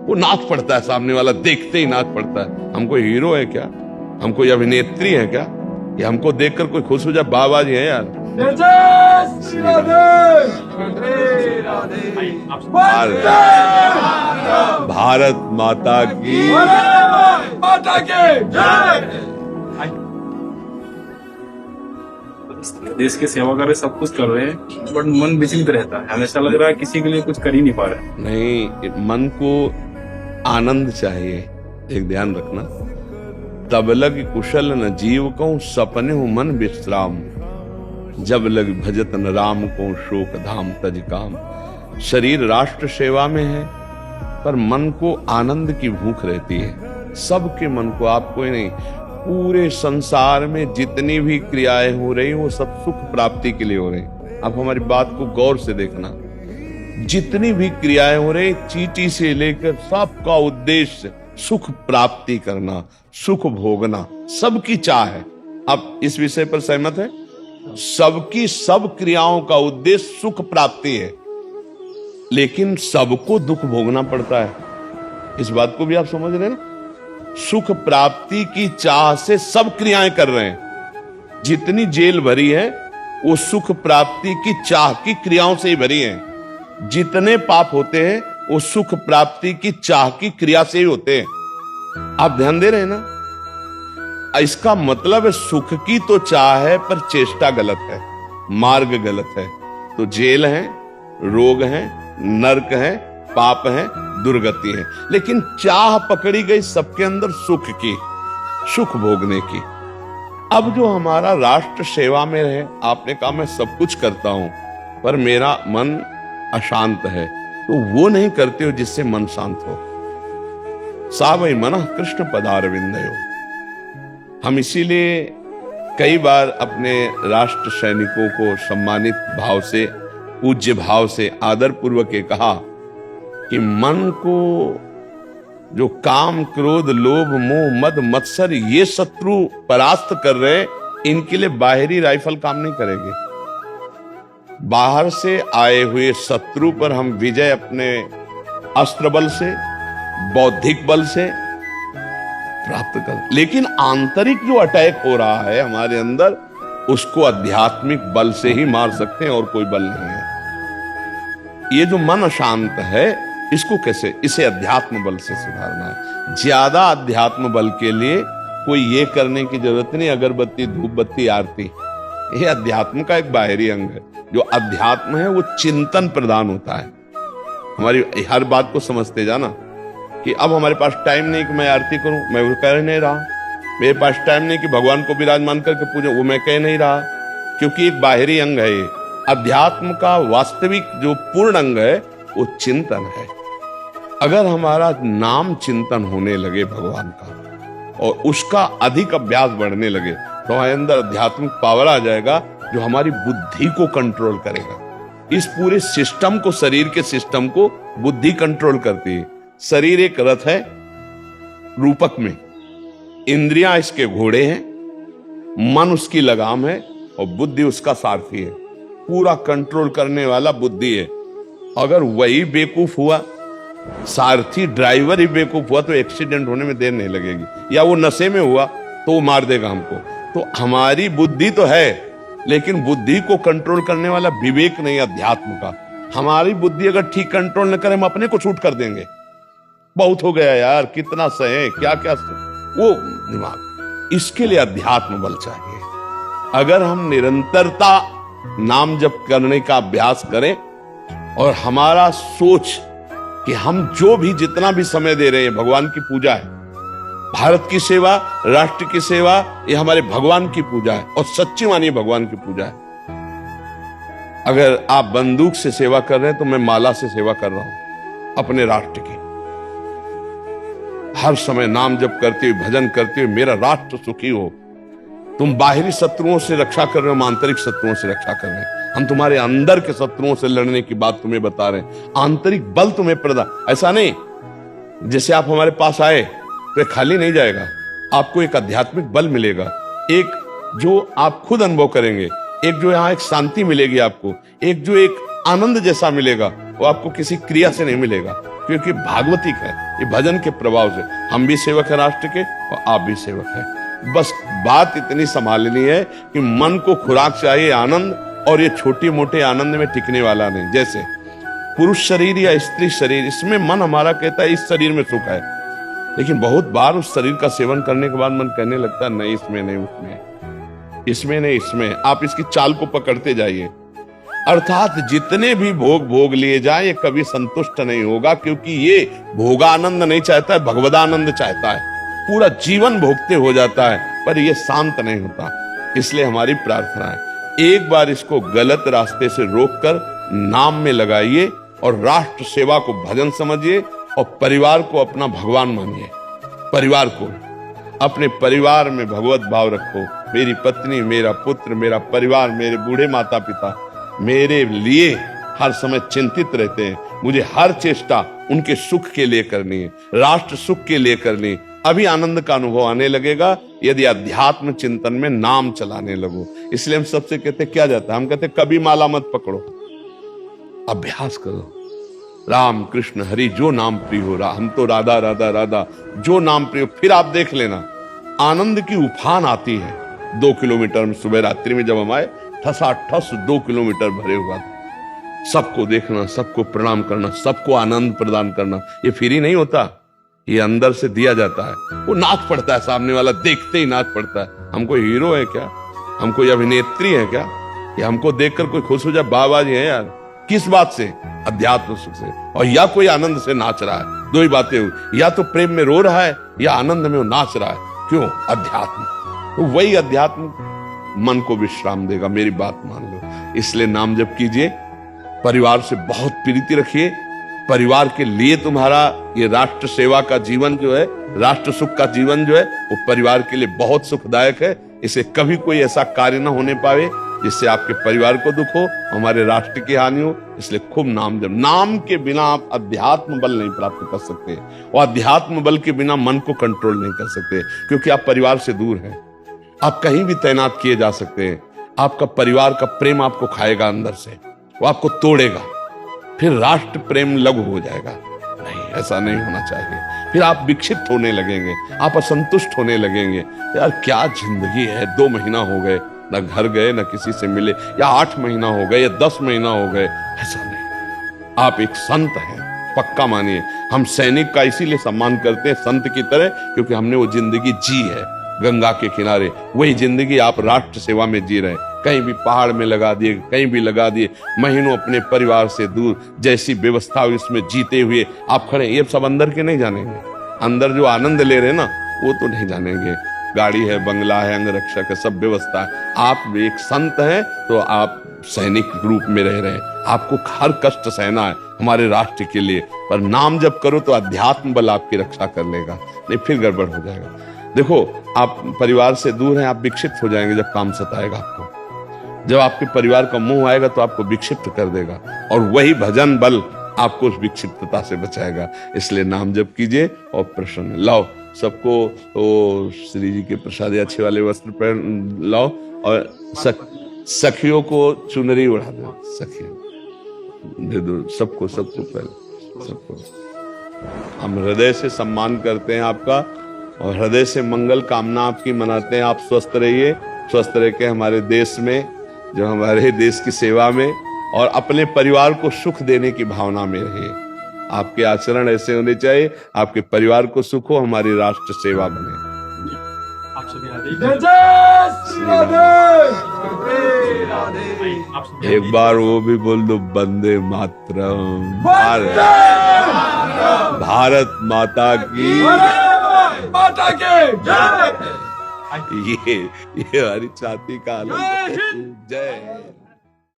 वो नाच पड़ता है, सामने वाला देखते ही नाच पड़ता है। हमको हीरो है क्या, हमको अभिनेत्री है क्या, ये हमको देखकर कोई खुश हो जाए? बाबा जी है यार। भारत माता की देश की सेवा कर रहे, सब कुछ कर रहे हैं, बट मन विचलित रहता है। हमेशा लग रहा है किसी के लिए कुछ कर ही नहीं पा रहे। नहीं, मन को आनंद चाहिए। एक ध्यान रखना, तब लग कुशल न जीव को सपने हो मन विश्राम, जब लग भजत न राम को शोक धाम तज काम। शरीर राष्ट्र सेवा में है, पर मन को आनंद की भूख रहती है। सबके मन को, आपको ही नहीं, पूरे संसार में जितनी भी क्रियाएं हो रही वो सब सुख प्राप्ति के लिए हो रही। आप हमारी बात को गौर से देखना, जितनी भी क्रियाएं हो रही, चींटी से लेकर सबका उद्देश्य सुख प्राप्ति करना, सुख भोगना, सबकी चाह है। आप इस विषय पर सहमत हैं? सबकी सब क्रियाओं का उद्देश्य सुख प्राप्ति है, लेकिन सबको दुख भोगना पड़ता है। इस बात को भी आप समझ रहे हैं ना? सुख प्राप्ति की चाह से सब क्रियाएं कर रहे हैं। जितनी जेल भरी है वो सुख प्राप्ति की चाह की क्रियाओं से ही भरी है। जितने पाप होते हैं वो सुख प्राप्ति की चाह की क्रिया से ही होते हैं। आप ध्यान दे रहे हैं ना? इसका मतलब है सुख की तो चाह है, पर चेष्टा गलत है, मार्ग गलत है। तो जेल है, रोग है, नरक है, पाप है, दुर्गति है। लेकिन चाह पकड़ी गई सबके अंदर सुख की, सुख भोगने की। अब जो हमारा राष्ट्र सेवा में रहे, आपने कहा मैं सब कुछ करता हूं पर मेरा मन अशांत है, तो वो नहीं करते हो जिससे मन शांत हो। सावई मन कृष्ण पदारविंदयो। हम इसीलिए कई बार अपने राष्ट्र सैनिकों को सम्मानित भाव से, पूज्य भाव से, आदर पूर्वक ये कहा कि मन को जो काम, क्रोध, लोभ, मोह, मद, मत्सर ये शत्रु परास्त कर रहे, इनके लिए बाहरी राइफल काम नहीं करेगी। बाहर से आए हुए शत्रु पर हम विजय अपने अस्त्र बल से, बौद्धिक बल से प्राप्त कर, लेकिन आंतरिक जो अटैक हो रहा है हमारे अंदर, उसको आध्यात्मिक बल से ही मार सकते हैं और कोई बल नहीं है। ये जो मन अशांत है, इसको कैसे, इसे अध्यात्म बल से सुधारना है। ज्यादा अध्यात्म बल के लिए कोई ये करने की जरूरत नहीं, अगरबत्ती, धूप बत्ती, आरती। ये अध्यात्म का एक बाहरी अंग है। जो अध्यात्म है वो चिंतन प्रदान होता है। हमारी हर बात को समझते जाना कि अब हमारे पास टाइम नहीं कि मैं आरती करूं, मैं वो कह नहीं रहा। मेरे पास टाइम नहीं कि भगवान को विराजमान करके पूजूं, वो मैं कह नहीं रहा, क्योंकि एक बाहरी अंग है। अध्यात्म का वास्तविक जो पूर्ण अंग है वो चिंतन है। अगर हमारा नाम चिंतन होने लगे भगवान का और उसका अधिक अभ्यास बढ़ने लगे, तो हमारे अंदर आध्यात्मिक पावर आ जाएगा जो हमारी बुद्धि को कंट्रोल करेगा। इस पूरे सिस्टम को, शरीर के सिस्टम को बुद्धि कंट्रोल करती है। शरीर एक रथ है रूपक में, इंद्रियां इसके घोड़े हैं, मन उसकी लगाम है और बुद्धि उसका सारथी है। पूरा कंट्रोल करने वाला बुद्धि है। अगर वही बेवकूफ हुआ, सारथी ड्राइवर ही बेवकूफ हुआ, तो एक्सीडेंट होने में देर नहीं लगेगी। या वो नशे में हुआ तो वो मार देगा हमको। तो हमारी बुद्धि तो है, लेकिन बुद्धि को कंट्रोल करने वाला विवेक नहीं, अध्यात्म का। हमारी बुद्धि अगर ठीक कंट्रोल न करे, हम अपने को शूट कर देंगे। बहुत हो गया यार, कितना सहे, क्या क्या वो दिमाग। इसके लिए अध्यात्म बल चाहिए। अगर हम निरंतरता नाम जप करने का अभ्यास करें और हमारा सोच कि हम जो भी जितना भी समय दे रहे हैं भगवान की पूजा है, भारत की सेवा, राष्ट्र की सेवा, ये हमारे भगवान की पूजा है और सच्ची मानिए भगवान की पूजा है। अगर आप बंदूक से सेवा कर रहे हैं तो मैं माला से सेवा कर रहा हूं अपने राष्ट्र की। हर समय नाम जप करते हुए, भजन करते हुए मेरा राष्ट्र सुखी हो। तुम बाहरी शत्रुओं से रक्षा कर रहे हो, हम आंतरिक शत्रुओं से रक्षा कर रहे हैं। हम तुम्हारे अंदर के शत्रुओं से लड़ने की बात तुम्हें बता रहे हैं। आंतरिक बल तुम्हें प्रदान, ऐसा नहीं जैसे आप हमारे पास आए तो खाली नहीं जाएगा, आपको एक आध्यात्मिक बल मिलेगा, एक जो आप खुद अनुभव करेंगे, एक जो यहाँ एक शांति मिलेगी आपको, एक जो एक आनंद जैसा मिलेगा, वो आपको किसी क्रिया से नहीं मिलेगा, क्योंकि भागवतिक है, ये भजन के प्रभाव से। हम भी सेवक है राष्ट्र के और आप भी सेवक है। बस बात इतनी संभालनी है कि मन को खुराक चाहिए आनंद, और ये छोटे मोटे आनंद में टिकने वाला नहीं। जैसे पुरुष शरीर या स्त्री शरीर, इसमें मन हमारा कहता है इस शरीर में सुख है, लेकिन बहुत बार उस शरीर का सेवन करने के बाद मन कहने लगता है नहीं इसमें नहीं, उसमें, इसमें नहीं, इसमें। आप इसकी चाल को पकड़ते जाइए। अर्थात जितने भी भोग भोग लिए जाए ये कभी संतुष्ट नहीं होगा, क्योंकि ये भोगानंद नहीं चाहता है, भगवदानंद चाहता है। पूरा जीवन भोगते हो जाता है, पर ये शांत नहीं होता। इसलिए हमारी प्रार्थना है, एक बार इसको गलत रास्ते से रोककर नाम में लगाइए और राष्ट्र सेवा को भजन समझिए और परिवार को अपना भगवान मानिए। परिवार को, अपने परिवार में भगवत भाव रखो। मेरी पत्नी, मेरा पुत्र, मेरा परिवार, मेरे बूढ़े माता पिता मेरे लिए हर समय चिंतित रहते हैं। मुझे हर चेष्टा उनके सुख के लिए करनी है, राष्ट्र सुख के लिए करनी है। अभी आनंद का अनुभव आने लगेगा यदि अध्यात्म चिंतन में नाम चलाने लगो। इसलिए हम सबसे कहते क्या जाता है, हम कहते कभी माला मत पकड़ो, अभ्यास करो। राम कृष्ण हरि जो नाम प्रिय हो रहा, हम तो राधा राधा राधा जो नाम प्रिय। फिर आप देख लेना आनंद की उफान आती है। 2 किलोमीटर में सुबह रात्रि में जब हम आए, ठसा ठस 2 किलोमीटर भरे हुआ था। सबको देखना, सबको प्रणाम करना, सबको आनंद प्रदान करना, ये फ्री नहीं होता, ये अंदर से दिया जाता है। वो नाच पड़ता है, सामने वाला देखते ही नाच पड़ता है। हम कोई हीरो है क्या, हम कोई अभिनेत्री है क्या, या हमको देखकर कोई खुश हो जाए बाबाजी है यार? किस बात से? अध्यात्म सुख से, और या कोई आनंद से नाच रहा है। दो ही बातें हुई, या तो प्रेम में रो रहा है या आनंद में वो नाच रहा है। क्यों? अध्यात्म। तो वही अध्यात्म मन को विश्राम देगा, मेरी बात मान लो। इसलिए नाम जप कीजिए, परिवार से बहुत प्रीति रखिए। परिवार के लिए तुम्हारा ये राष्ट्र सेवा का जीवन जो है, राष्ट्र सुख का जीवन जो है, वो परिवार के लिए बहुत सुखदायक है। इसे कभी कोई ऐसा कार्य न होने पावे जिससे आपके परिवार को दुख हो, हमारे राष्ट्र की हानि हो। इसलिए खूब नाम जप। नाम के बिना आप अध्यात्म बल नहीं प्राप्त कर सकते, और अध्यात्म बल के बिना मन को कंट्रोल नहीं कर सकते, क्योंकि आप परिवार से दूर हैं। आप कहीं भी तैनात किए जा सकते हैं, आपका परिवार का प्रेम आपको खाएगा अंदर से, वो आपको तोड़ेगा, फिर राष्ट्र प्रेम लघु हो जाएगा। नहीं, ऐसा नहीं होना चाहिए। फिर आप विक्षिप्त होने लगेंगे, आप असंतुष्ट होने लगेंगे। यार क्या जिंदगी है, 2 महीना हो गए ना घर गए ना किसी से मिले, या 8 महीना हो गए या 10 महीना हो गए। ऐसा नहीं, आप एक संत हैं, पक्का मानिए। हम सैनिक का इसीलिए सम्मान करते हैं संत की तरह, क्योंकि हमने वो जिंदगी जी है गंगा के किनारे। वही जिंदगी आप राष्ट्र सेवा में जी रहे हैं। कहीं भी पहाड़ में लगा दिए, कहीं भी लगा दिए, महीनों अपने परिवार से दूर, जैसी व्यवस्था हो इसमें जीते हुए आप खड़े। ये सब अंदर के नहीं जानेंगे, अंदर जो आनंद ले रहे ना वो तो नहीं जानेंगे। गाड़ी है, बंगला है, अंगरक्षक है, सब व्यवस्था है। आप एक संत हैं तो आप सैनिक रूप में रह रहे हैं। आपको हर कष्ट सहना है हमारे राष्ट्र के लिए, पर नाम जब करो तो अध्यात्म बल आपकी रक्षा कर लेगा, नहीं फिर गड़बड़ हो जाएगा। देखो, आप परिवार से दूर हैं, आप विक्षिप्त हो जाएंगे जब काम सताएगा आपको। जब आपके परिवार का मुंह आएगा तो आपको विक्षिप्त कर देगा, और वही भजन बल आपको उस विक्षिप्तता से बचाएगा। इसलिए नाम जप कीजिए और प्रसन्न। लाओ सबको वो श्री जी के प्रसाद अच्छे वाले वस्त्र पहन लाओ, और सखियों को चुनरी उड़ा दो, सखियों दे दो, सबको पहले सबको। हम हृदय से सम्मान करते हैं आपका, और हृदय से मंगल कामना आपकी मनाते हैं। आप स्वस्थ रहिए, स्वस्थ रह के हमारे देश में, जो हमारे देश की सेवा में, और अपने परिवार को सुख देने की भावना में रहिए। आपके आचरण ऐसे होने चाहिए, आपके परिवार को सुख हो, हमारी राष्ट्र सेवा बने। एक बार वो भी बोल दो, वंदे मातरम। भारत माता की ये हमारी छाती का आनंद। जय।